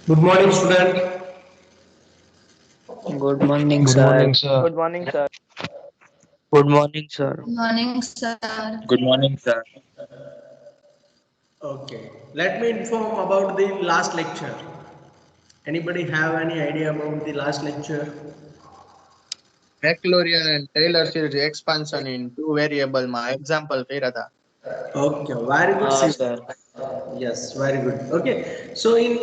Good morning, student. Good morning, Good sir. morning, sir. Good morning, sir. Good morning, sir. Good morning, sir. Good morning, sir. Okay, let me inform about the last lecture. Anybody have any idea about the last lecture? Maclaurin and Taylor series expansion in two variable માં example કર્યા હતા. Okay, very good. Sir. Yes, very good. Okay, so in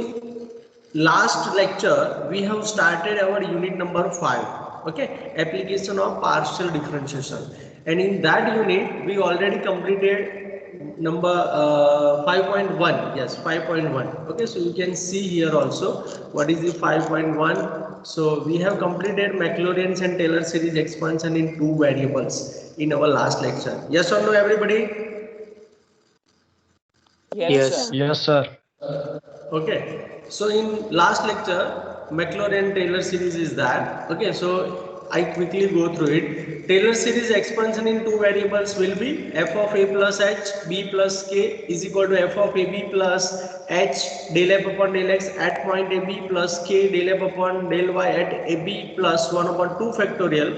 last lecture we have started our unit number 5. Okay, application of partial differentiation, and in that unit we already completed number 5.1. Yes, 5.1. Okay, so you can see here also what is the 5.1. So we have completed Maclaurin's and Taylor series expansion in two variables in our last lecture. Yes or no, everybody? Yes, Yes. sir. Yes, sir. Okay, so in last lecture, Maclaurin Taylor series is that. Okay, so I quickly go through it. Taylor series expansion in two variables will be f of a plus h b plus k is equal to f of a b plus h del f upon del x at point a b plus k del f upon del y at a b plus 1 upon 2 factorial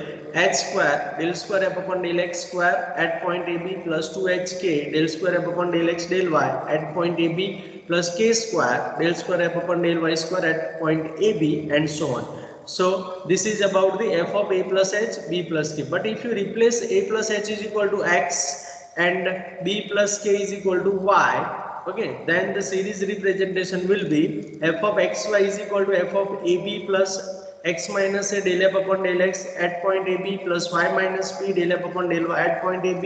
h square del square f upon del x square at point a b plus 2hk del square f upon del x del y at point a b plus k square del square f upon del y square at point AB and so on. So this is about the f of a plus h, b plus k. But if you replace a plus h is equal to x and b plus k is equal to y, okay, then the series representation will be f of xy is equal to f of ab plus x minus a del f upon del x at point AB plus y minus b del f upon del y at point AB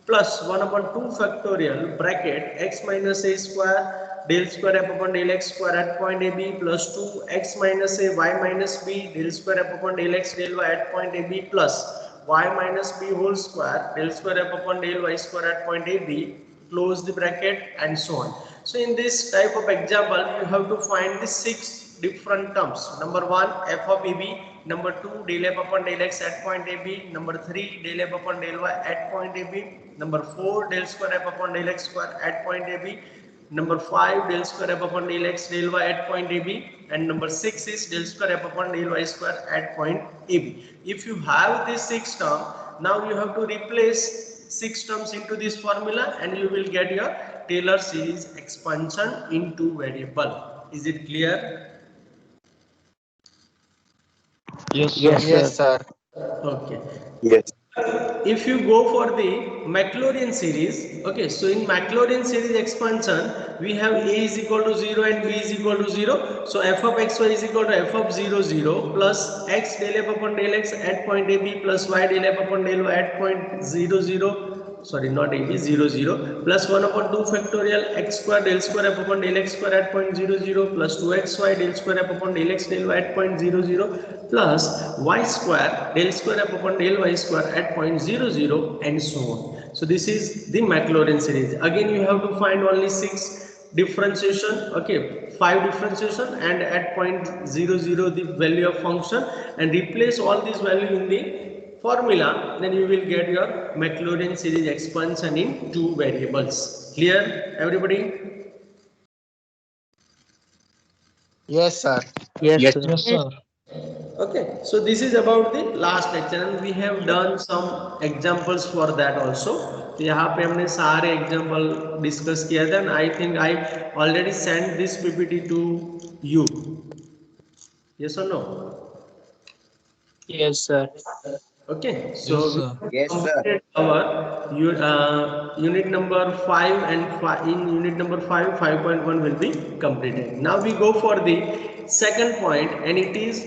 plus 1 upon 2 factorial bracket x minus a square del square f upon del x square at point AB plus 2 x minus a y minus b del square f upon del x del y at point AB plus y minus b whole square del square f upon del y square at point AB, close the bracket and so on. So in this type of example you have to find the six different terms. Number 1 f of AB, number 2 del f upon del x at point AB, number 3 del f upon del y at point AB, number 4 del square f upon del x square at point AB, number 5 del square f upon del x del y at point AB, and number 6 is del square f upon del y square at point AB. If you have this six term, now you have to replace six terms into this formula and you will get your Taylor series expansion into variable. Is it clear? Yes, sir. Yes, Yes, sir. sir. Okay. Yes. If you go for the Maclaurin series, okay, so in Maclaurin series expansion, we have a is equal to 0 and b is equal to 0. So f of xy is equal to f of 0, 0 plus x del f upon del x at point AB plus y del f upon del y at point 0, 0. Sorry, not AB, 0, 0 plus 1 upon 2 factorial x square del square f upon del x square at point 0, 0 plus 2xy del square f upon del x del y at point 0, 0 plus y square del square f upon del y square at point 0, 0 and so on. So this is the Maclaurin series. Again you have to find only 6 differentiation, okay, 5 differentiation and at point 0, 0 the value of function and replace all these value in the formula, then you will get your Maclaurin series expansion in two variables. Clear, everybody? Yes, sir. Yes, Yes, sir. Yes, sir. Okay, so this is about the last lecture and we have done some examples for that also. तो यहाँ पे हमने सारे example discuss किया था and I think I already send this PPT to you. Yes or no? Yes, sir. Okay, Yes, so we sir. have Yes, sir. completed our unit number 5 and in unit number 5, 5.1 will be completed. Now we go for the second point and it is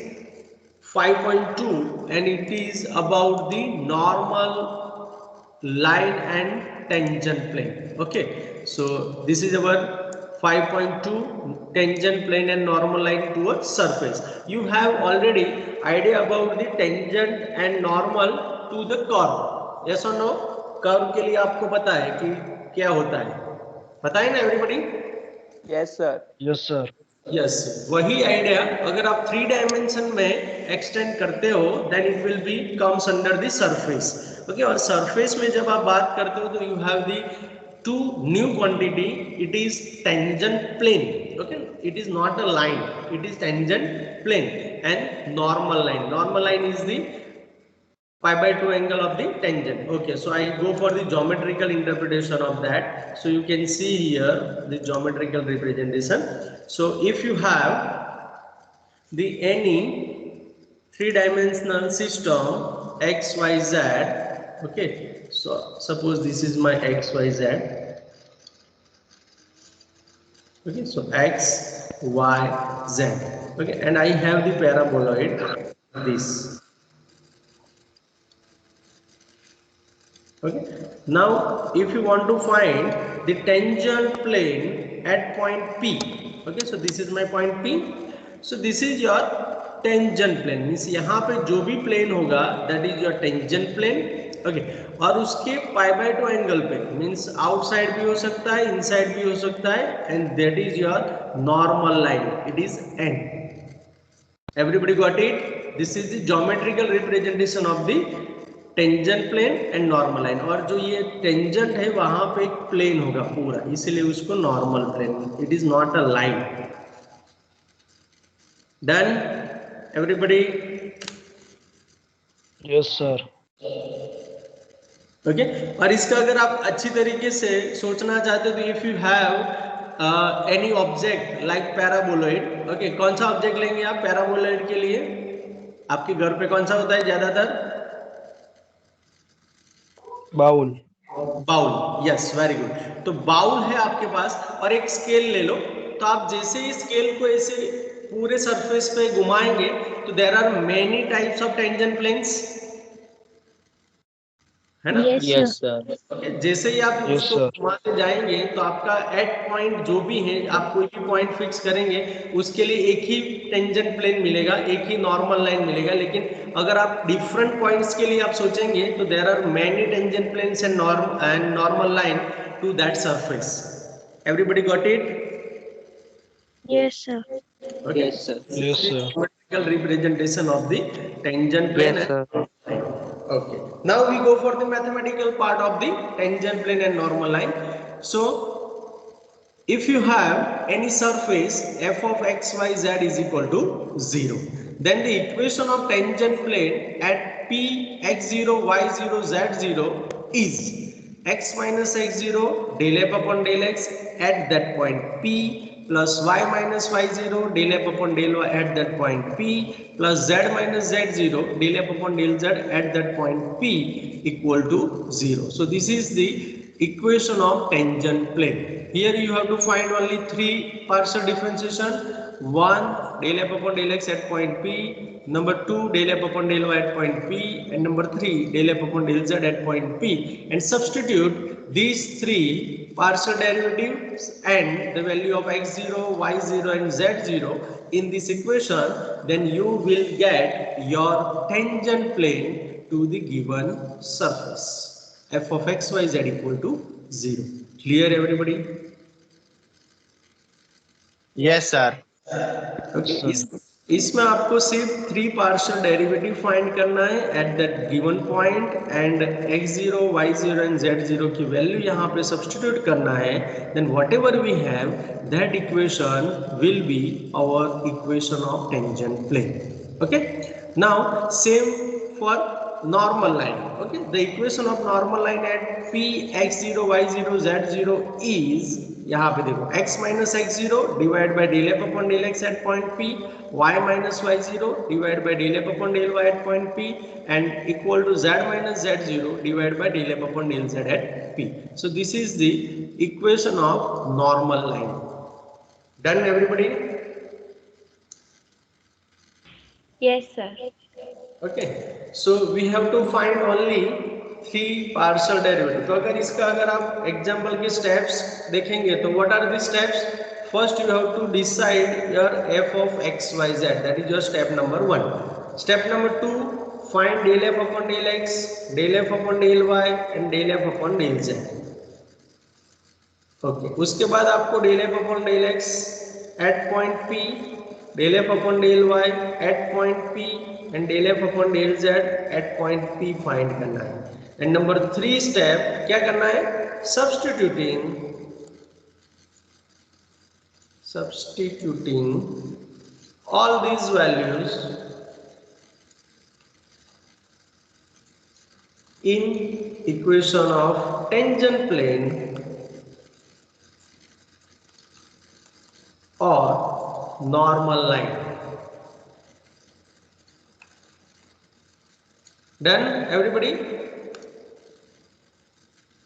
5.2 and it is about the normal line and tangent plane. Okay, so this is our 5.2 tangent plane and normal line towards surface. You have already idea about the tangent and normal to the curve. Yes or no? Curve के लिए आपको पता है कि क्या होता है, पता है ना everybody? Yes, sir. Yes, sir. Yes वही आइडिया अगर आप थ्री डायमेंशन में एक्सटेंड करते हो then it will be comes under the surface. Okay, और सरफेस में जब आप बात करते हो तो you have the two new quantity. It is tangent plane. Okay, it is not a line, it is tangent plane. And normal line is the pi by 2 angle of the tangent. Okay, so I go for the geometrical interpretation of that. So you can see here the geometrical representation. So if you have the any three-dimensional system x, y, z, okay, so suppose this is my x, y, z, okay, so x, y, z, okay, and I have the paraboloid this. Okay, now if you want to find the tangent plane at point P, okay, so this is my point P, so this is your tangent plane, means यहाँ पे जो भी plane होगा that is your tangent plane. Okay, और उसके pi by 2 angle पे means outside भी हो सकता है, इनसाइड भी हो सकता है, and that is your normal line, it is n. Everybody got it? This is the geometrical representation of the tangent plane and normal line. और जो ये टेंजेंट है वहां पे एक प्लेन होगा पूरा, इसलिए उसको normal plane, it is not a line. Done everybody? Yes sir. Okay, और इसका अगर आप अच्छी तरीके से सोचना चाहते हो तो if you have any object like paraboloid, okay, कौन सा ऑब्जेक्ट लेंगे आप पैराबोलॉइड के लिए? आपके घर पे कौन सा होता है ज्यादातर? Bowl. Bowl, yes, very good. तो बाउल है आपके पास और एक स्केल ले लो. तो आप जैसे ही स्केल को ऐसे पूरे सरफेस पे घुमाएंगे तो there are many types of tangent planes, है ना? Yes sir. ओके, जैसे ही आप Yes, उसको sir. घुमाते जाएंगे तो आपका एट पॉइंट जो भी है, आप कोई भी पॉइंट फिक्स करेंगे उसके लिए एक ही टेंजेंट प्लेन मिलेगा, एक ही नॉर्मल लाइन मिलेगा. लेकिन अगर आप डिफरेंट पॉइंट्स के लिए आप सोचेंगे तो there are many tangent planes and normal line to that surface. Everybody got it? Yes sir. Okay. Yes, sir. Yes, sir. Geometrical representation of the tangent plane. Yes sir. Okay. Now we go for the mathematical part of the tangent plane and normal line. So, if you have any surface f of x, y, z is equal to 0, then the equation of tangent plane at P x0, y0, z0 is x minus x0 del f upon del x at that point P plus y minus y0 del f upon del y at that point P plus z minus z0 del f upon del z at that point P equal to 0. So this is the equation of tangent plane. Here you have to find only three partial differentiation. 1 del f upon del x at point P, number 2 del f upon del y at point P, and number 3 del f upon del z at point P, and substitute these three partial derivatives and the value of x0, y0 and z0 in this equation, then you will get your tangent plane to the given surface. F of x, y, z equal to 0. Clear everybody? Yes, sir. Okay. इसमें आपको सिर्फ three partial derivative find करना है at that given point and x0, y0 and z0 की value यहाँ पे substitute करना है. Then whatever we have that equation will be our equation of tangent plane. Okay, now same for normal line. Okay, the equation of normal line at P x0, y0, z0 is, यहाँ पे देखो, x minus x0 divided by del f upon del x at point P, y minus y0 divided by del f upon del y at point P, and equal to z minus z0 divided by del f upon del z at P. So this is the equation of normal line. Done everybody? Yes, sir. Okay, so we have to find only three partial derivative. तो अगर इसका अगर आप example के steps देखेंगे तो what are the steps? First you have to decide your f of x, y, z. That is your step number 1. Step number 2, find del f upon del x, del f upon del y and del f upon del z. Okay, उसके बाद आपको del f upon del x at point P, del f upon del y at point P and del f upon del z at point P find करना है. And number 3 step क्या करना है? substituting all these values in equation of tangent plane or normal line. Done, everybody?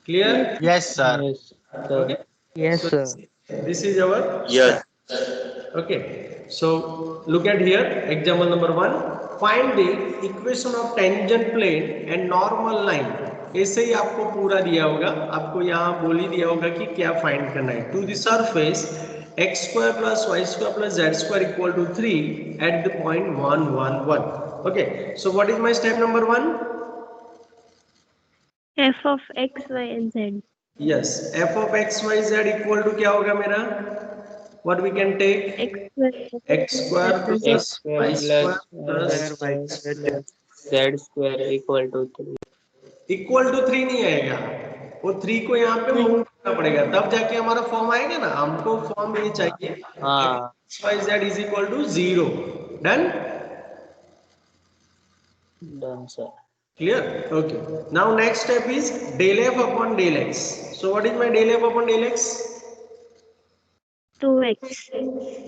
Clear? Yes, sir. Yes, sir. Okay. Yes, So sir. this is our Yes. okay. So look at here, example number 1. Find the equation of tangent plane and normal line. ऐसे ही आपको पूरा दिया होगा, आपको यहाँ बोल ही दिया होगा कि क्या फाइंड करना है. To the surface x square plus y square plus z square equal to 3 at the point 1 1 1. Okay. So what is my step number 1? F of x, y and z. Yes, f of x y z equal to क्या होगा मेरा? What we can take? X square plus z y square plus z square equal to 3. Equal to 3 नहीं आएगा, वो 3 को यहाँ पे move करना पड़ेगा, तब जाके हमारा फॉर्म आएगा ना. हमको फॉर्म ये चाहिए x y z is equal to 0. Done? Done, sir. Clear? Okay. Now next step is del f upon del x. So what is my del f upon del x? 2x.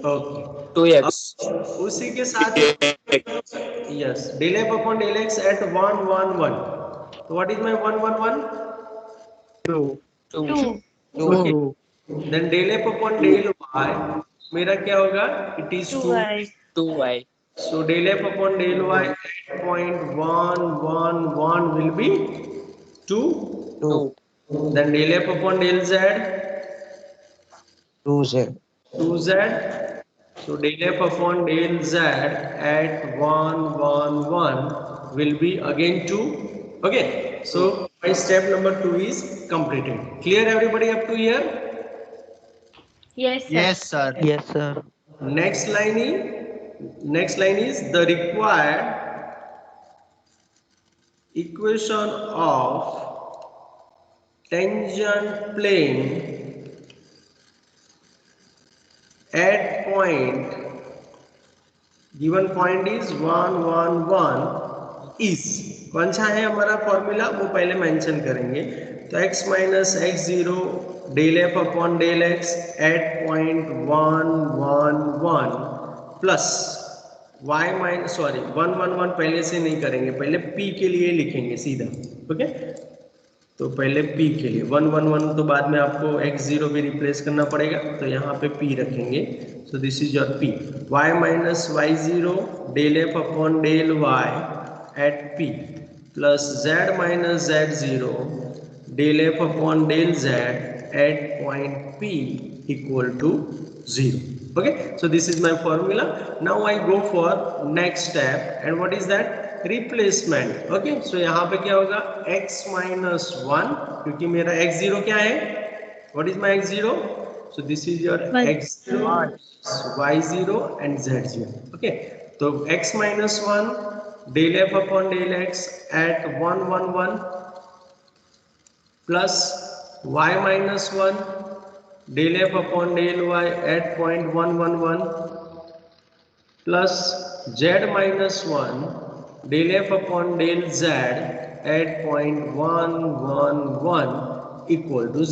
Okay. 2x. उसी के साथ yes, del f upon del x at 1 1 1. So what is my 1 1 1? 2. 2. Okay. Then del f upon del y मेरा क्या होगा? It is 2. 2y. So del f upon del y at point 1 1 1 will be 2. 2. Then del f upon del z 2z. 2z. So del f upon del z at 1 1 1 will be again 2. Okay. So my step number 2 is completed. Clear everybody up to here? Yes, sir. Yes, sir. Yes, sir. Next line is the required equation of tangent plane at point, given point is 1 1 1 is, कौन सा है हमारा formula वो पहले mention करेंगे. तो x minus x zero del F upon del x at point 1 1 1 plus y minus 1 1 1 पहले से नहीं करेंगे, पहले p के लिए लिखेंगे सीधा. ओके. तो पहले p के लिए 1 1 1 तो बाद में आपको x0 भी रिप्लेस करना पड़ेगा, तो यहाँ पे p रखेंगे. So this is your p. y minus y0 del F upon del y at p plus z minus z0 del F upon del z at point p equal to 0. Okay, so this is my formula. Now I go for next step, and what is that? Replacement. Okay, so यहाँ पे क्या होगा? x minus 1, क्योंकि मेरा x0 क्या है? What is my x0? So this is your x0, y0 and z0. Okay, तो x minus 1 del f upon del x at 1 1 1 plus y minus 1 del f upon del y at point 1 1 1 plus z minus 1 del f upon del z at point 1 1 1 equal to 0.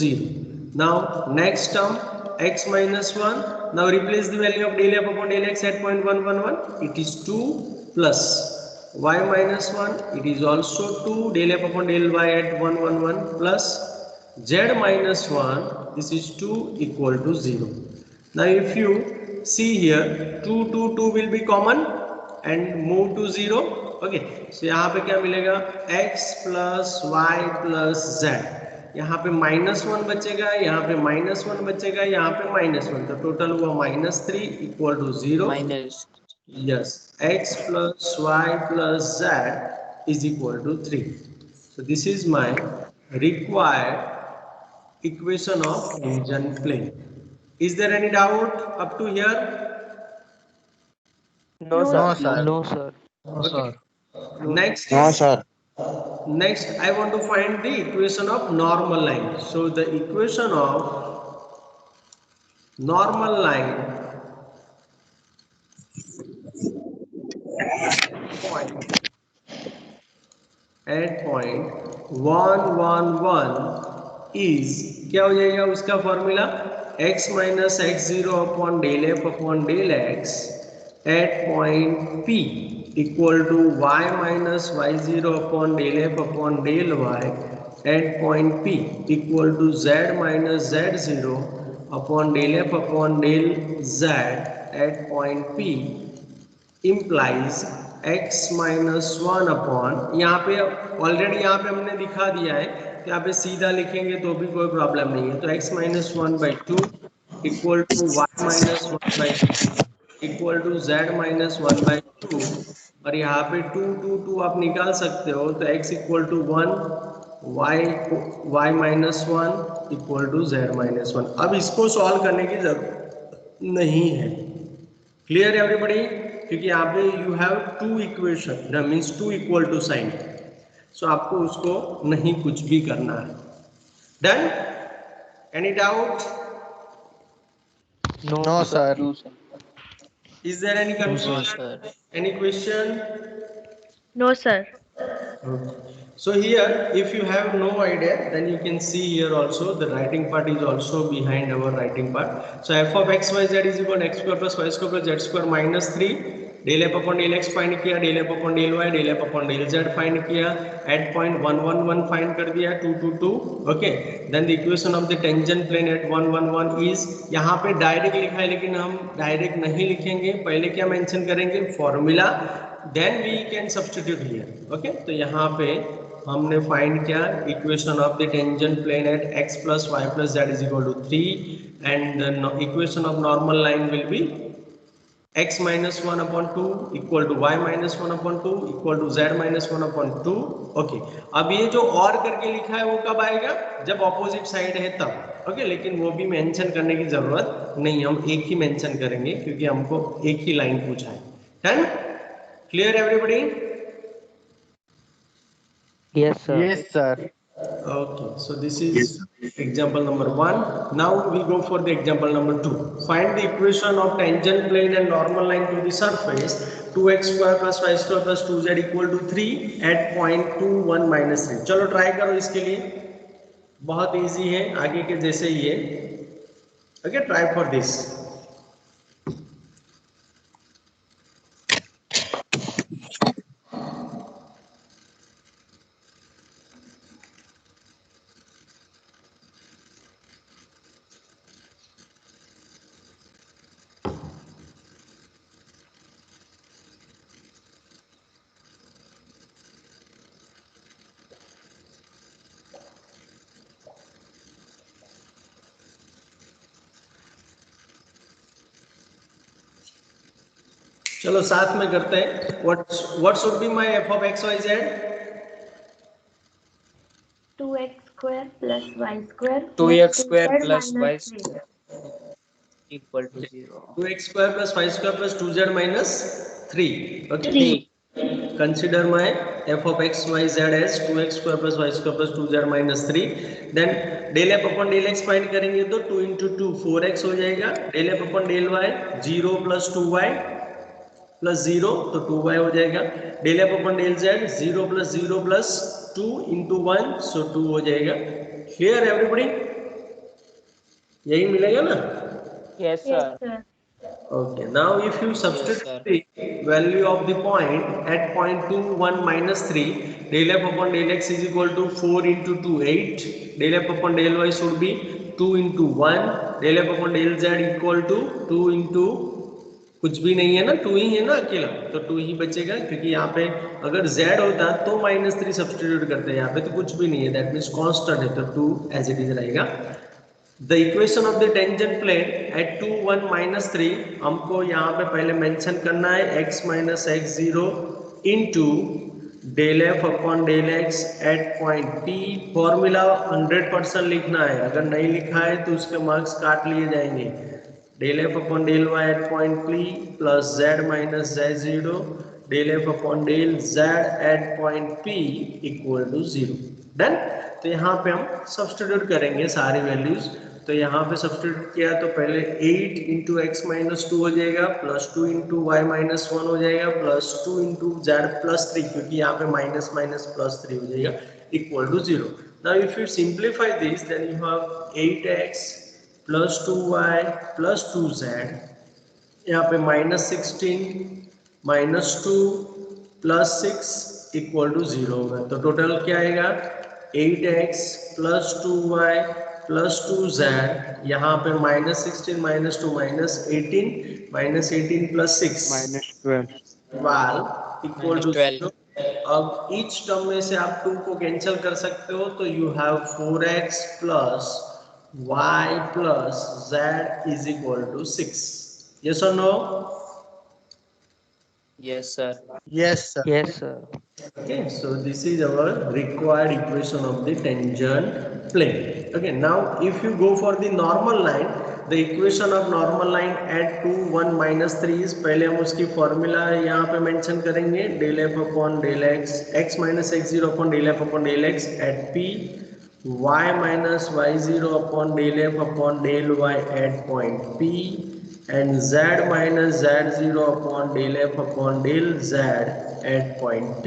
Now next term x minus 1. Now replace the value of del f upon del x at point 1 1 1. It is 2 plus y minus 1. It is also 2 del f upon del y at 1 1 1 plus z minus 1. This is 2 equal to 0. Now if you see here 2 2 2 will be common and move to 0. Okay, so यहाँ पे क्या मिलेगा? x plus y plus z. यहाँ पे -1 बचेगा, यहाँ पे -1 बचेगा, यहाँ पे -1, तो टोटल हुआ -3 equal to 0. Minus. Yes, x plus y plus z is equal to 3. So this is my required equation of tangent plane. Is there any doubt up to here? No, sir. No, sir. No, sir. Okay. Next No, is, sir. next I want to find the equation of normal line. So the equation of normal line point 1 is क्या हो जाएगा उसका formula x minus x zero upon del F upon del x at point P equal to y minus y zero upon del F upon del y at point P equal to z minus z zero upon del F upon del z at point P implies x minus one upon, यहाँ पे already यहाँ पे हमने दिखा दिया है, यहाँ पे सीधा लिखेंगे तो भी कोई प्रॉब्लम नहीं है। तो x minus one by two equal to y minus one by equal to Z minus one by two, और यहाँ पे टू आप निकाल सकते हो तो x equal to one, Y minus one equal to Z minus one. अब इसको सॉल्व करने की जरूरत नहीं है। Clear everybody? क्योंकि यहाँ पे you have two equation, that means two equal to sign, so आपको उसको नहीं कुछ भी करना है। Done? Any doubt? No, sir. No, sir. Is there any sir. Confusion, any question? No, sir. So here, if you have no idea, then you can see here also the writing part is also behind our writing part. So f of x y z is equal to x square plus y square plus z square minus 3 del f upon del x find किया, del f upon del y, del f upon del z find किया, at point 1 1 1 find कर दिया, 2 2 2. Okay, then the equation of the tangent plane at 1 1 1 is, यहाँ पे direct लिखा है लेकिन हम डायरेक्ट नहीं लिखेंगे, पहले क्या मेंशन करेंगे formula, then we can substitute here. Okay, तो यहाँ पे हमने फाइंड किया equation of the tangent plane at x plus y plus z is equal to 3 and the equation of normal line will be x minus 1 upon 2 equal to y minus 1 upon 2 equal to z minus 1 upon 2. Okay, अब ये जो और करके लिखा है वो कब आएगा? जब ऑपोजिट साइड है तब। ओके, लेकिन वो भी मेंशन करने की जरूरत नहीं, हम एक ही मेंशन करेंगे क्योंकि हमको एक ही लाइन पूछा है। Done? Clear everybody? Yes, sir. Yes, sir. Okay, so this is example number 1. Now we go for the example number 2. Find the equation of tangent plane and normal line to the surface 2x square plus y square plus 2z equal to 3 at point 2 1 minus 3. चलो try करो इसके लिए, बहुत easy है, आगे के जैसे ही है। Okay, try for this. चलो साथ में करते हैं। What should be my f of x y z? 2x square plus y square. 2x square plus y minus square equal to 0. 2x square plus y square plus 2z minus 3. Okay. 3. Consider my f of x y z as 2x square plus y square plus 2z minus 3. Then del f upon del x find करेंगे तो 2 into 2 4x हो जाएगा। del f upon del y 0 plus 2y plus 0 तो 2y हो जाएगा। del f upon del z 0 plus 0 plus 2 into 1 so 2 हो जाएगा। Clear everybody? यही मिलेगा ना? Yes, Yes, sir. sir. Okay, now if you substitute sir. the value of the point at point 2 1 minus 3, del f upon del x is equal to 4 into 2 8, del f upon del y should be 2 into 1, del f upon del z equal to 2 into कुछ भी नहीं है ना, 2 ही है ना अकेला, तो 2 ही बचेगा क्योंकि यहाँ पे अगर z होता तो -3 सब्स्टिट्यूट करते हैं, यहाँ पे तो कुछ भी नहीं है, दैट मीन्स कांस्टेंट है तो 2 एज इट इज रहेगा। The equation of the tangent plane at 2 1 minus 3 हमको यहाँ पे पहले मेंशन करना है x minus x 0 into del f upon del x at point P। Formula 100% लिखना है, अगर नहीं लिखा है तो उसके मार्क्स काट लिए जाएंगे। del f upon del y at point P plus z minus z0 del f upon del z at point P equal to 0. Done? तो यहाँ पे हम सब्स्टिट्यूट करेंगे सारी वैल्यूज तो यहाँ पे सब्स्टिट्यूट किया तो पहले 8 इंटू एक्स माइनस 2 हो जाएगा, प्लस 2 इंटू वाई माइनस 1 हो जाएगा, प्लस 2 इंटू जेड प्लस 3, क्योंकि यहाँ पे माइनस माइनस प्लस 3 हो जाएगा, equal to 0. Now if you simplify this then you have 8x plus 2y plus 2z, यहाँ पे -16 -2 प्लस 6 इक्वल टू 0 होगा. तो टोटल क्या आएगा 8x plus 2y plus 2z, यहाँ पे -16 -2 -18 प्लस 6 12 इक्वल टू 12. 0. अब ईच टर्म में से आप 2 को कैंसिल कर सकते हो, तो you have 4x plus y plus z is equal to 6. Yes or no? Yes, sir. Yes, sir. Yes, sir. Okay, so this is our required equation of the tangent plane. Okay, now if you go for the normal line, the equation of normal line at 2 1 minus 3 is, पहले हम उसकी formula यहाँ पे mention करेंगे, del f upon del x, x minus x0 upon del f upon del x at p, y minus y0 upon del f upon del y at point p, and z minus z0 upon del f upon del z at point p.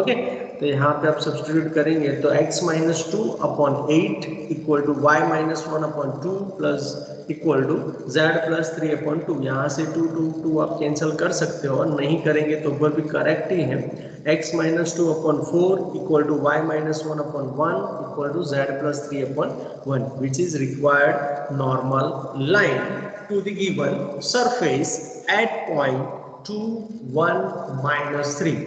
Okay, तो यहाँ पे आप substitute करेंगे तो x minus 2 upon 8 equal to y minus 1 upon 2 plus equal to z plus 3 upon 2. यहाँ से 2 2 2 आप cancel कर सकते हो, और नहीं करेंगे तो वो भी करेक्ट ही है. x minus 2 upon 4 equal to y minus 1 upon 1 equal to z plus 3 upon 1, which is required normal line to the given surface at point 2 1 minus 3.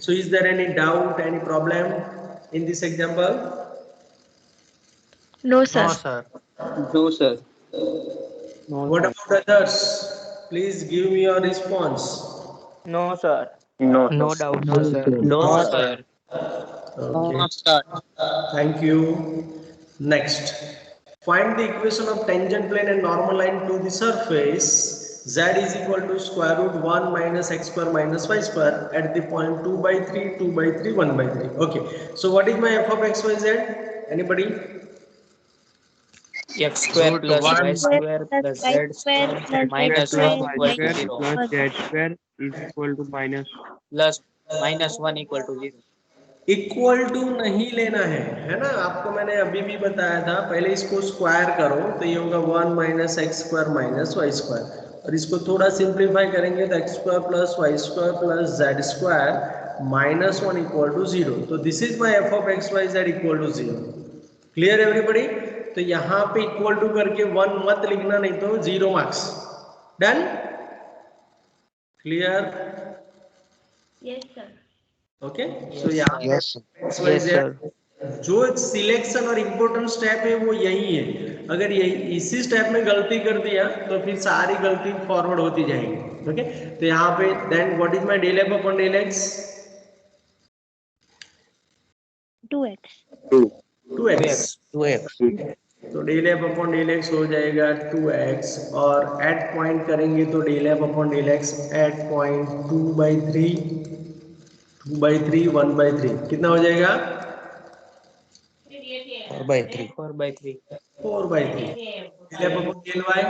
So is there any doubt, any problem in this example? No, sir. No, sir. No, sir. What about others? Please give me your response. No, sir. No. No doubt, sir. No, sir. Okay. Thank you. Next, find the equation of tangent plane and normal line to the surface z is equal to square root 1 minus x square minus y square at the point 2 by 3 2 by 3 1 by 3. Okay, so what is my f of x y z? Anybody? X square Root plus 1 y square plus z square minus 1 equal to 0 plus z square is equal to plus minus 1 equal to 0. Equal to नहीं लेना है ना, आपको मैंने अभी भी बताया था. पहले इसको स्क्वायर करो तो ये होगा 1 minus x square minus y square, और इसको थोड़ा सिंप्लीफाई करेंगे तो x square plus y square plus z square minus 1 equal to 0. तो this is my f of x y z equal to 0. Clear everybody? तो यहाँ पे इक्वल टू करके 1 मत लिखना, नहीं तो 0 marks. Done? Clear? Yes, sir. Okay, so यहाँ Yes, X Y Yes, Z sir. जो सिलेक्शन और इम्पोर्टेंट स्टेप है वो यही है. अगर यही इसी स्टेप में गलती कर दिया तो फिर सारी गलती फॉरवर्ड होती जाएगी. ओके, तो यहाँ पे then what is my del F upon del x? 2x. 2x. 2x. तो del F upon del x हो जाएगा 2x, और एट पॉइंट करेंगे तो del F upon del x at point 2 by 3 2 by 3 1 by 3 कितना हो जाएगा? 4 by 3. 4 by 3. 4 by 3. Del F upon del Y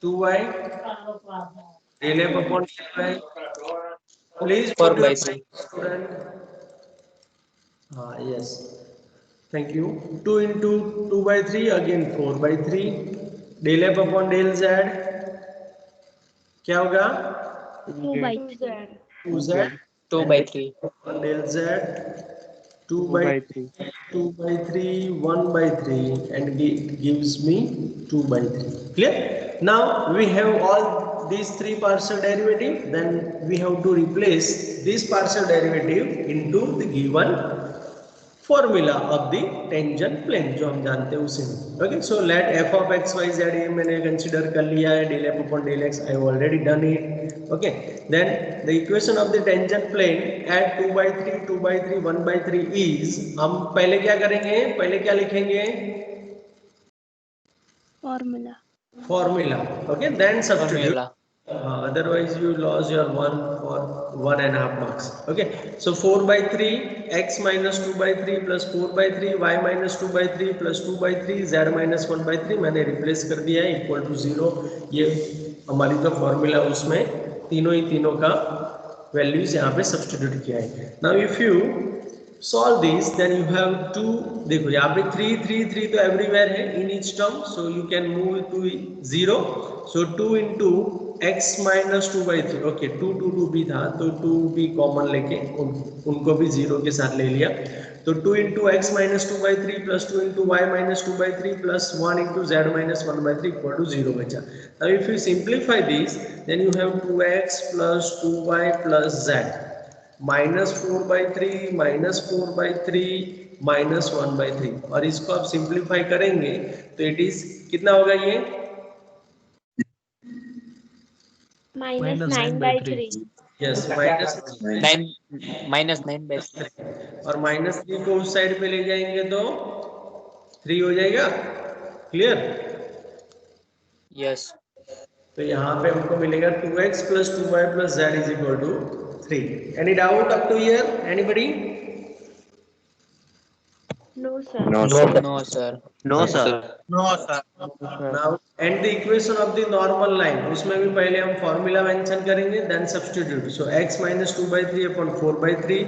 2y, del F upon del Y. Please 4 by 3. Student. हाँ, yes, thank you. 2 into 2 by 3 again 4 by 3. Del F upon del Z क्या होगा? 2 by 3. 2z 2 by 3. del z 2 by 3 2 by 3 1 by 3, and it gives me 2 by 3. Clear? Now we have all these three partial derivative, then we have to replace this partial derivative into the given formula of the tangent plane जो हम जानते हैं उसी में. Okay, so let f of x y z ये मैंने consider कर लिया है. del f upon del x I have already done it. Okay, then the equation of the tangent plane at 2 by 3 2 by 3 1 by 3 is, हम पहले क्या करेंगे, पहले क्या लिखेंगे? Formula. Formula. Okay, then substitute. Formula. otherwise you lose your 1 for 1.5 marks. Okay, so 4 by 3 x minus 2 by 3 plus 4 by 3 y minus 2 by 3 plus 2 by 3 z minus 1 by 3 मैंने replace कर दिया है इक्वल टू 0. ये हमारी तो formula उसमें तीनों का वैल्यूज यहाँ पे सब्स्टिट्यूट किया है. Now if you solve this then you have 2. देखो यहाँ पे 3 तो एवरीवेयर है in each term, so you can move it to 0. so 2 into x minus 2 by 3. okay, 2 भी था तो 2 भी कॉमन लेके उनको भी 0 के साथ ले लिया. तो 2 into x minus 2 by 3 plus 2 into y minus 2 by 3 plus 1 into z minus 1 by 3 equal to 0 बचा. now if you simplify this then you have 2x plus 2y plus z minus 4 by 3 minus 4 by 3 minus 1 by 3. और इसको आप simplify करेंगे तो it is कितना होगा ये -9/3. Yes minus 9/3. और -3 को उस साइड पे ले जाएंगे तो 3 हो जाएगा. क्लियर? Yes. तो यहाँ पे हमको मिलेगा 2x plus 2y plus z is equal to 3. Any doubt up to here? Anybody? No, sir. No, sir. No, sir. Now and the equation of the normal line. उसमें भी पहले हम फॉर्मूला मेंशन करेंगे then substitute. So x minus 2 by 3 upon 4 by 3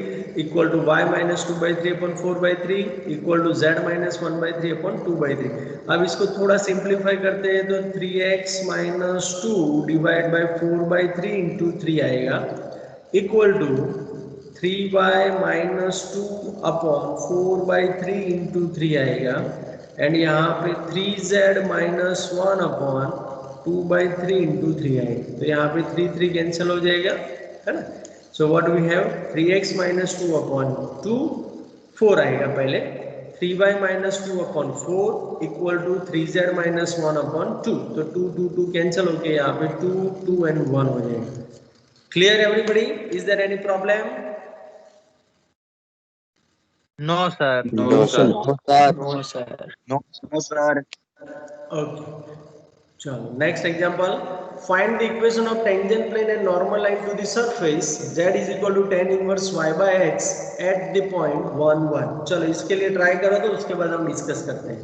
equal to y minus 2 by 3 upon 4 by 3 equal to z minus 1 by 3 upon 2 by 3. अब इसको थोड़ा simplify करते हैं तो 3x minus 2 divide by 4 by 3 into 3 आएगा equal to 3y minus 2 upon 4 by 3 into 3 आएगा and यहाँ पे 3z minus 1 upon 2 by 3 into 3 आएगा. तो यहाँ पे 3 कैंसिल हो जाएगा है ना. So what we have 3x minus 2 upon 2 4 आएगा पहले 3y minus 2 upon 4 equal to 3z minus 1 upon 2. तो 2 कैंसिल होके यहाँ पे 2 and 1 हो जाएगा. Clear everybody? Is there any problem? No, sir. No, sir. Okay. चलो next example. Find the equation of tangent plane and normal line to the surface z is equal to tan inverse y by x at the point 1 1. चलो इसके लिए try करो तो उसके बाद हम discuss करते हैं.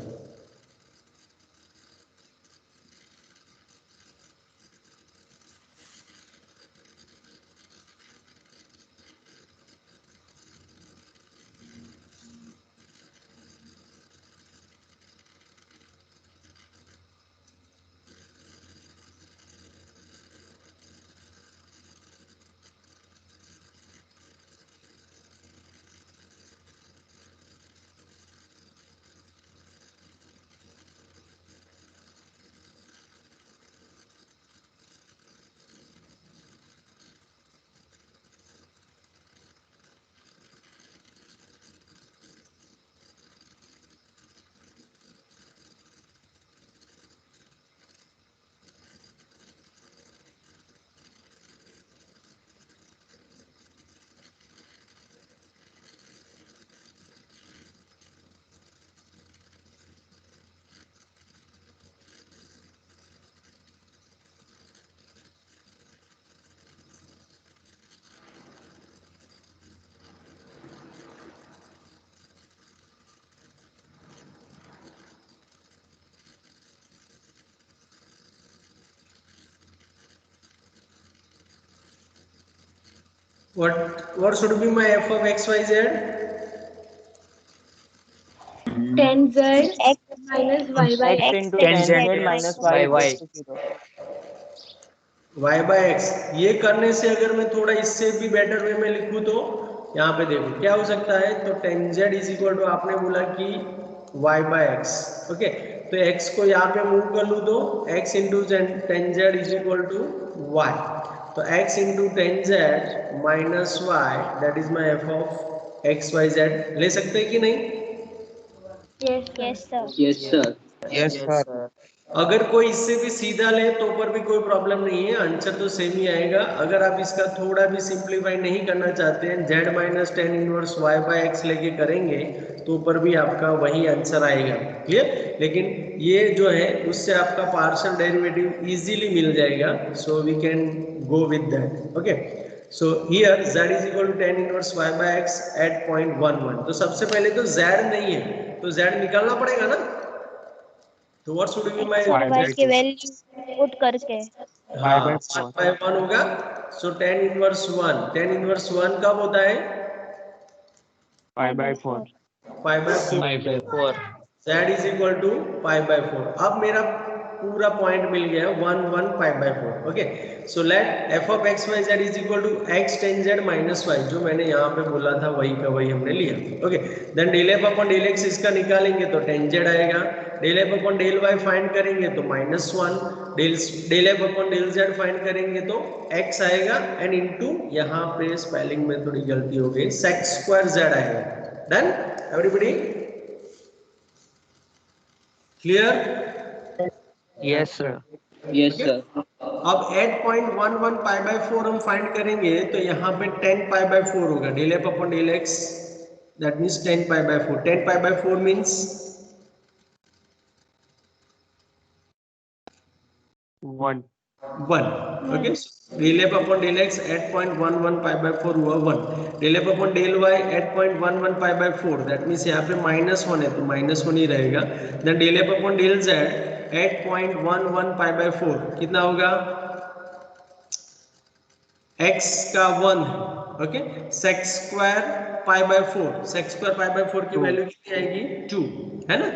What should be my f of x y z? Tan z x minus y by X x. into Tan tan z z minus y by y. equals to 0. y by x. ये करने से अगर मैं थोड़ा इससे भी better way में लिखूं तो यहाँ पे देखो क्या हो सकता है. तो tan z is equal to आपने बोला कि y by x. ओके, तो x को यहाँ पे मूव कर लूँ तो x into tan z is equal to y. तो x into tan z minus y that is my f of x y z. ले सकते हैं कि नहीं? Yes, sir. Yes, sir. Yes, sir. अगर कोई इससे भी सीधा ले तो पर भी कोई प्रॉब्लम नहीं है, आंसर तो सेम ही आएगा। अगर आप इसका थोड़ा भी सिंप्लीफाई नहीं करना चाहते हैं, z minus tan inverse y by x लेके करेंगे तो पर भी आपका वही आंसर आएगा। क्लियर? लेकिन ये जो है उससे आपका पार्शियल डेरिवेटिव इजीली मिल जाएगा, so we can go with that. Okay, so here z is equal to ten inverse y by x at 0.11। तो सबसे पहले तो z नहीं है तो z निकालना पड़ेगा ना, तो व्हाट शुड बी माय और y की वैल्यू पुट करके हाँ by 1 by 1 होगा। So ten inverse 1, ten inverse 1 कब होता है? 5/4. 5/4। 5/4. z is equal to 5/4। अब मेरा पूरा पॉइंट मिल गया 1 1 5/4। Okay, so let f of x y z is equal to x tan z minus y, जो मैंने यहाँ पे बोला था वही का वही हमने लिया। Okay, then del f upon del x इसका निकालेंगे तो tan z आएगा, del f upon del y find करेंगे तो -1, del f upon del z find करेंगे तो x आएगा, एंड इनटू यहाँ पे स्पेलिंग में थोड़ी गलती हो गई, sec स्क्वायर z आएगा। Done everybody? Clear? Yes, sir. Yes, sir. अब 8.11 पाई बाय 4 हम फाइंड करेंगे तो यहाँ पे 10 पाई बाय 4 होगा, del F upon del x, that means 10 pi by 4। 10 pi by 4 means 1. 1। Okay, del F upon del x 8.11 pi by 4 हुआ 1, del F upon del y 8.11 pi by 4, that means यहाँ पे -1 है तो -1 ही रहेगा। Then del F upon del z 8.11 pi by 4 कितना होगा? x का 1 है। Okay, sec square pi by 4, sec square pi by 4 की वैल्यू कितनी आएगी? 2 है ना,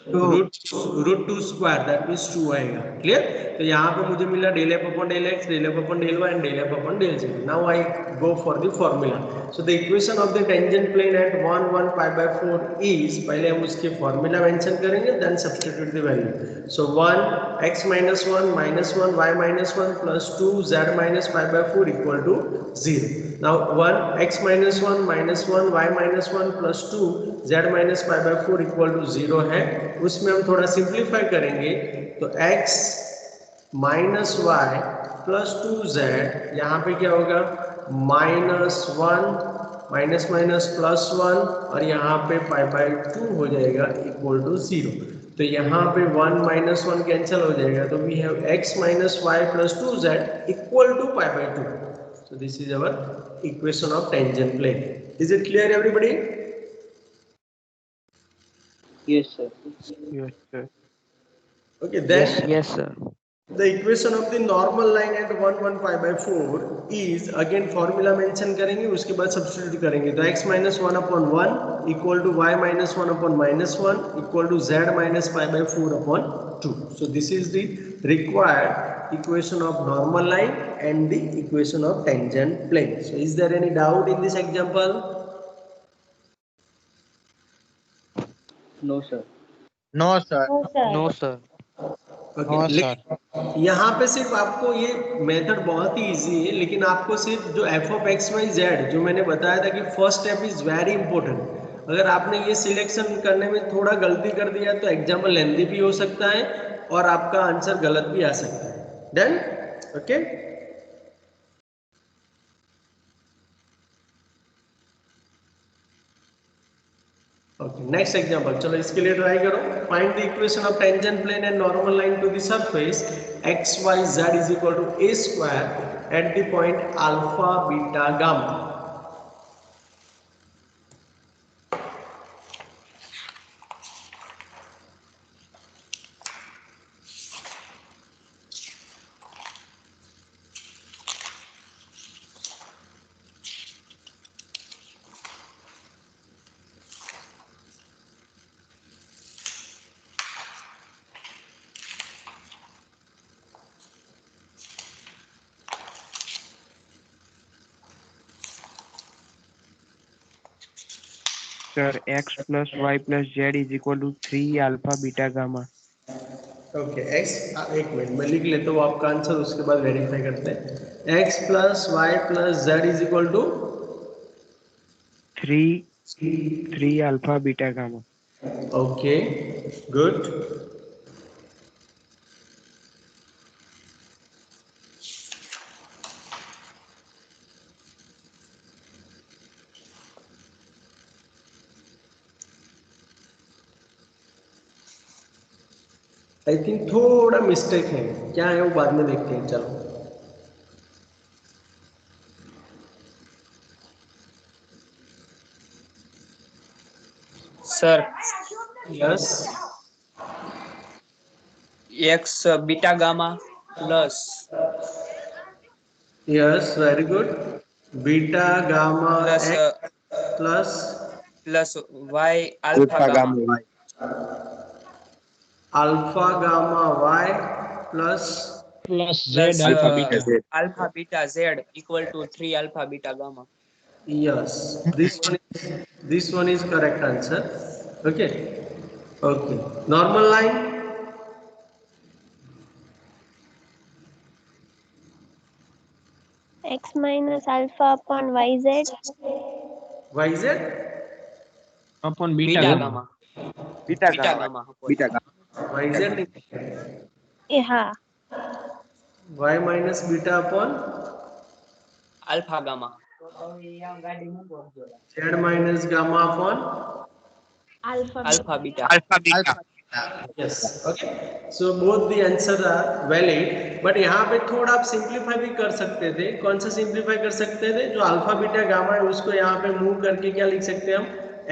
रूट 2 स्क्वायर, दैट मीन्स 2 आएगा। क्लियर? तो यहाँ पे मुझे मिला del F upon del x, del F upon del y and del F upon del z. Now I go for the formula. So the equation of the tangent plane at 1 1 pi by 4 is, पहले हम उसके formula mention करेंगे, then substitute the value. So 1 x minus 1 y minus 1 plus 2 z minus pi by 4 equal to 0। Now 1 x minus 1 y minus 1 plus 2 z minus pi by 4 equal to 0 है, उसमें हम थोड़ा simplify करेंगे तो x minus y plus 2z, यहाँ पे क्या होगा? -1 माइनस माइनस +1 और यहाँ पे पाई बाय 2 हो जाएगा इक्वल टू 0। तो यहाँ पे 1 माइनस 1 कैंसिल हो जाएगा, तो we have x minus y plus 2z equal to pi by 2। So this is our equation of tangent plane. Is it clear everybody? Yes, sir. Yes, sir. Okay, then Yes, sir. the equation of the normal line at 1 1 pi by 4 is, again formula mention करेंगे, उसके बाद substitute करेंगे तो x minus 1 upon 1 equal to y minus 1 upon minus 1 equal to z minus pi by 4 upon 2. So this is the required equation of normal line and the equation of tangent plane. So is there any doubt in this example? No, sir. No, sir. no sir No, sir. Okay, यहाँ पे सिर्फ आपको ये method बहुत ही easy है, लेकिन आपको सिर्फ जो f ऑफ एक्स वाई जेड जो मैंने बताया था कि first step is very important, अगर आपने ये सिलेक्शन करने में थोड़ा गलती कर दिया तो एग्जाम्पल लेंदी भी हो सकता है और आपका आंसर गलत भी आ सकता है। Done? Okay, okay, next example, चलो इसके लिए ट्राई करो। Find the equation of tangent plane and normal line to the surface x y z is equal to a square at the point alpha beta gamma. Sir, x plus y plus z is equal to 3 alpha beta gamma. Okay, x, एक minute मैं लिख लेता हूँ आपका answer, उसके बाद verify करते हैं। X plus y plus z is equal to 3 alpha beta gamma. Okay, good. I think थोड़ा मिस्टेक है, क्या है वो बाद में देखते हैं, चलो। Sir yes x beta gamma plus yes, very good. Beta gamma plus x plus plus y alpha gamma alpha gamma y plus plus plus z alpha beta. Alpha beta z equal to 3 alpha beta gamma. yes, this one is correct answer. Okay, okay, normal line. X minus alpha upon yz. yz Upon beta beta gamma. Gamma beta beta gamma gamma beta gamma yz नहीं, Yeah. y minus beta upon alpha gamma z minus gamma upon Alpha alpha beta. Beta. Alpha beta Alpha beta. yes. Okay, so both the answer are valid, but यहाँ पे थोड़ा आप simplify भी कर सकते थे। कौन सा सिंप्लीफाई कर सकते थे? जो अल्फा बीटा गामा है उसको यहाँ पे मूव करके क्या लिख सकते हैं हम?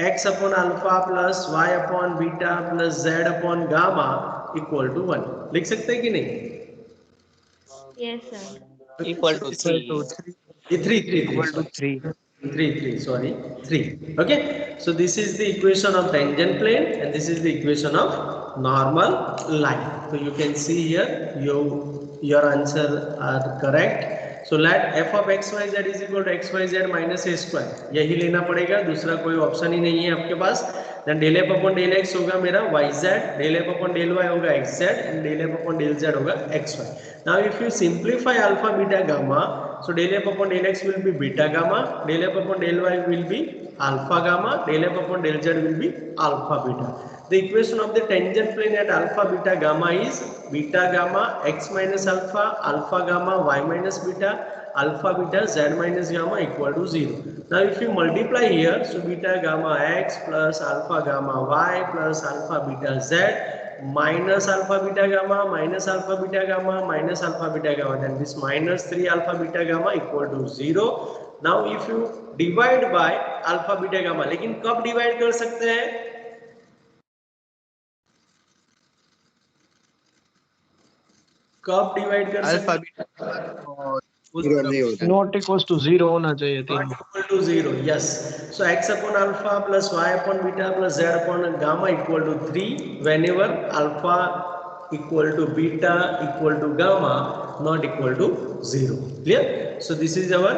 x upon alpha plus y upon beta plus z upon gamma equal to 1 लिख सकते हैं कि नहीं? Yes, sir. Equal to 3. Three, equal to 3 sorry, 3. Okay, so this is the equation of tangent plane and this is the equation of normal line. So you can see here your answer are correct. So let f of x y z is equal to x y z minus a square, यही लेना पड़ेगा, दूसरा कोई option ही नहीं है आपके पास। Then del F upon del X होगा मेरा Y Z, del F upon del Y होगा X Z and del F upon del Z होगा X Y. Now if you simplify alpha beta gamma, so del f upon del x will be beta gamma, del f upon del y will be alpha gamma, del f upon del z will be alpha beta. The equation of the tangent plane at alpha beta gamma is beta gamma x minus alpha, alpha gamma y minus beta, alpha beta z minus gamma equal to 0. Now if you multiply here, so beta gamma x plus alpha gamma y plus alpha beta z minus alpha beta gamma minus alpha beta gamma minus alpha beta gamma, then this minus 3 alpha beta gamma equal to 0. Now if you divide by alpha beta gamma, लेकिन कब divide कर सकते हैं? कब divide कर सकते Alpha हैं? beta और जीरो नहीं होता Not equals to 0 होना चाहिए Not तीनों. equal to 0, yes. So x upon alpha plus y upon beta plus z upon gamma equal to 3 whenever alpha equal to beta equal to gamma not equal to 0. Clear? So this is our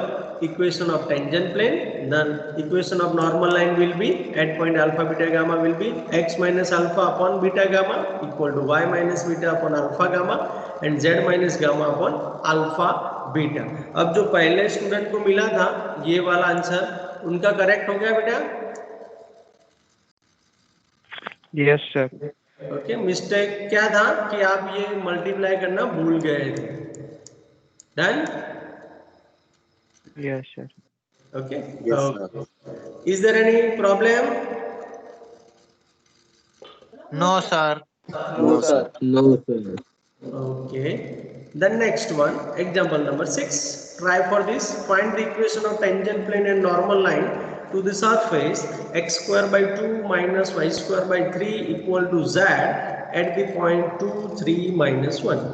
equation of tangent plane. Then equation of normal line will be at point alpha beta gamma will be x minus alpha upon beta gamma equal to y minus beta upon alpha gamma and z minus gamma upon alpha beta. अब जो पहले student को मिला था ये वाला answer उनका correct हो गया बेटा? यस सर ओके, मिस्टेक क्या था कि आप ये मल्टीप्लाई करना भूल गए थे. Done? Yes sir okay, is there any problem? no sir. No sir. Okay, the next one, example number 6. Try for this. Find the equation of tangent plane and normal line to the surface x square by 2 minus y square by 3 equal to z at the point 2 3 minus 1.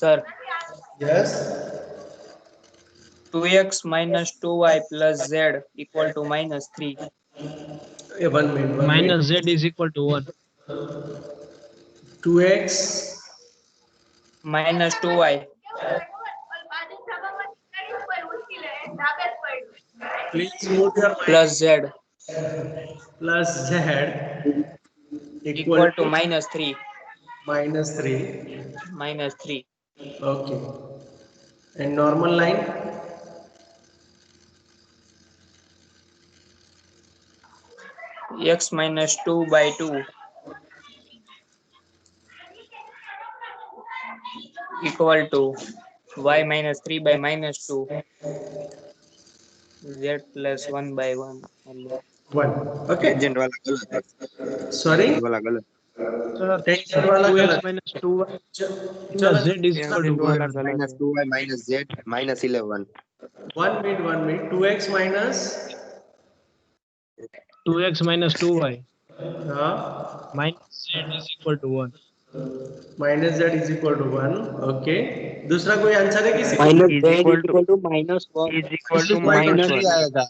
Sir, Yes. 2x minus 2y plus z equal to minus 3. 1 minute. 1 minute. Minus z is equal to 1. 2x Minus 2y. please move your mic. Plus z Plus z equal equal to to minus 3. minus 3. Minus 3. Okay. And normal line. X minus 2 by 2 equal to y minus 3 by minus 2 z plus 1 by 1. 1. Okay. Tangent वाला गलत है, Sorry. Tangent वाला गलत। Sir, tension वाला 2x गलत. minus 2y चलो plus z is equal to tangent वाला 1. गलत माइनस है। 2y minus z minus 11। 1 minute. 1 minute. 2x minus 2x minus 2y हाँ minus z is equal to 1. minus z is equal to 1. Okay. दूसरा कोई answer है किसी को? Minus Is z is equal to- equal to minus 1. Is equal to minus minus 3 one. आएगा,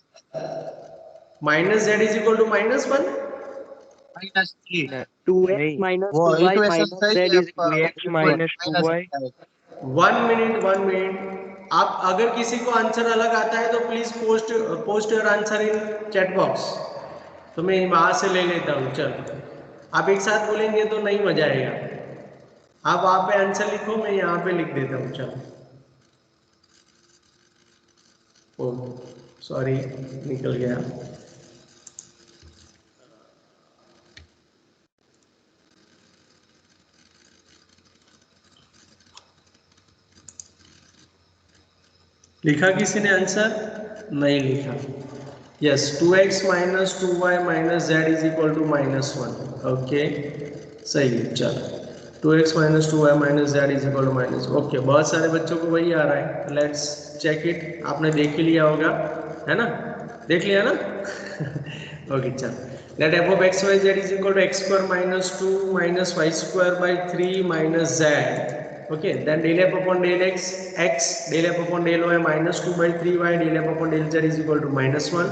Minus z is equal to minus 1. minus 3 2x नहीं, minus वो 2y equation minus सही z है, is equal to x minus 2y 1 minute. 1 minute. आप अगर किसी को answer अलग आता है तो please post your answer in chat box, तो मैं वहां से ले लेता हूँ। चलो आप एक साथ बोलेंगे तो नहीं मजा आएगा। आप वहां पे आंसर लिखो, मैं यहाँ पे लिख देता हूँ। चलो ओ सॉरी निकल गया। लिखा किसी ने आंसर? नहीं लिखा। Yes 2x minus 2y minus z is equal to minus 1। Okay सही है। चलो 2x minus 2y minus z is equal to minus. Okay बहुत सारे बच्चों को वही आ रहा है। Let's check it. आपने देख ही लिया होगा, है ना? देख लिया ना? ओके चलो let f of x y z is equal to x square minus 2 minus y square by 3 minus z। Okay, then del f upon del x, del f upon del y minus 2 by 3y, del f upon del z is equal to minus 1.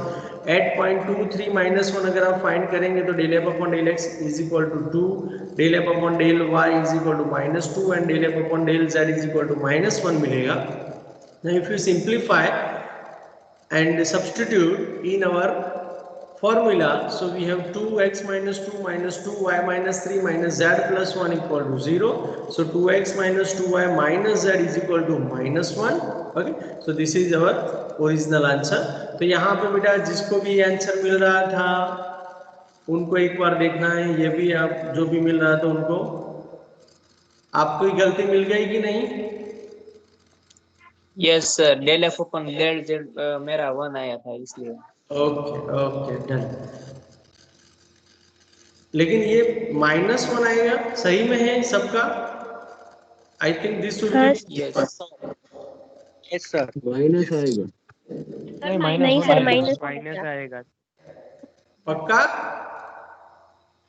At point 2, 3 minus 1 अगर आप find करेंगे तो del f upon del x is equal to 2, del f upon del y is equal to minus 2 and del f upon del z is equal to minus 1 मिलेगा। Now if you simplify and substitute in our formula, so we have 2x minus 2 minus 2y minus 3 minus z plus 1 equal to 0. So 2x minus 2y minus z is equal to minus 1. Okay, so this is our original answer. तो यहाँ पे बेटा जिसको भी answer मिल रहा था उनको एक बार देखना है। ये भी आप जो भी मिल रहा था उनको, आपको ही गलती मिल गई कि नहीं? Yes sir, del f upon del z मेरा 1 आया था इसलिए। Okay okay done. लेकिन ये माइनस 1 आएगा, सही में है सबका? आई थिंक दिस शुड हाँ, बी Yes sir. माइनस आएगा। नहीं सर माइनस माइनस आएगा। पक्का?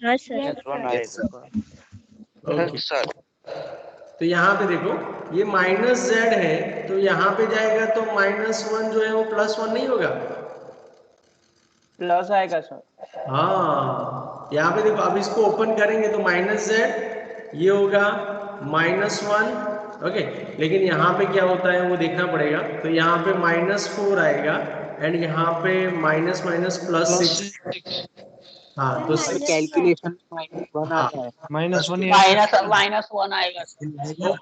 हाँ सर। Yes 1 आएगा। ओके तो यहाँ पे देखो ये माइनस z है तो यहाँ पे जाएगा तो माइनस 1 जो है वो प्लस 1 नहीं होगा? प्लस आएगा सर। हाँ यहाँ पे देखो, अब इसको ओपन करेंगे तो माइनस z ये होगा माइनस 1। ओके लेकिन यहाँ पे क्या होता है वो देखना पड़ेगा। तो यहाँ पे माइनस 4 आएगा एंड यहाँ पे माइनस माइनस प्लस 6। हाँ तो कैलकुलेशन माइनस 1 हाँ आता है। Minus 1 माइनस 1 आएगा सर।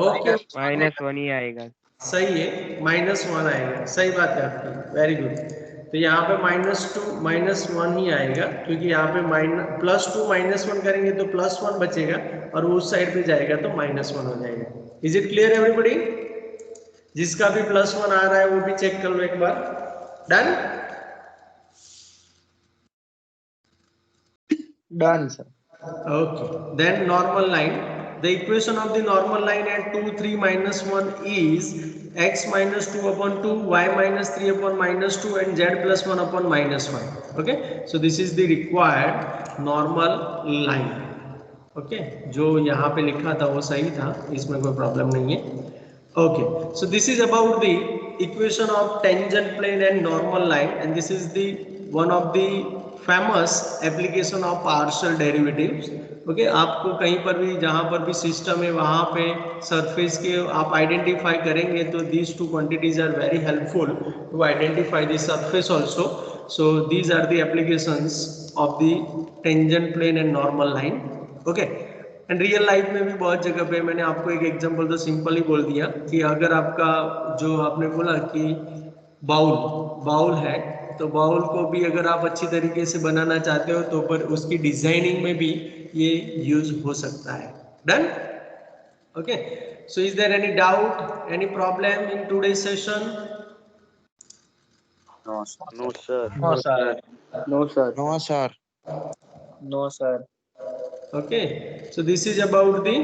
ओके माइनस 1 ही आएगा। सही है, माइनस 1 आएगा। सही बात है आपकी, वेरी गुड। तो यहाँ पे माइनस 2 माइनस 1 ही आएगा क्योंकि यहाँ पे प्लस 2 माइनस 1 करेंगे तो प्लस 1 बचेगा और उस साइड पे जाएगा तो माइनस 1 हो जाएगा। Is it clear everybody? जिसका भी प्लस 1 आ रहा है वो भी चेक कर लो एक बार। Done? Done sir. Okay, then normal line. The equation of the normal line at 2, 3 minus 1 is x minus 2 upon 2, y minus 3 upon minus 2 and z plus 1 upon minus 1. Okay, so this is the required normal line. Okay जो यहाँ पे लिखा था वो सही था, इसमें कोई प्रॉब्लम नहीं है. Okay, so this is about the equation of tangent plane and normal line, and this is the one of the famous application of partial derivatives. Okay, आपको कहीं पर भी जहाँ पर भी सिस्टम है वहाँ पे सरफेस के आप आइडेंटिफाई करेंगे तो these two quantities are very helpful to identify the surface also. So these are the applications of the tangent plane and normal line. Okay. And real life में भी बहुत जगह पे मैंने आपको एक एग्जांपल तो सिंपल ही बोल दिया कि अगर आपका जो आपने बोला कि बाउल है तो बाउल को भी अगर आप अच्छी तरीके से बनाना चाहते हो तो पर उसकी डिजाइनिंग में भी ये यूज हो सकता है. Done. Okay, so is there any doubt, any problem in today session? No, sir. No, sir. No, sir. No, sir. No, sir. Okay, so this is about the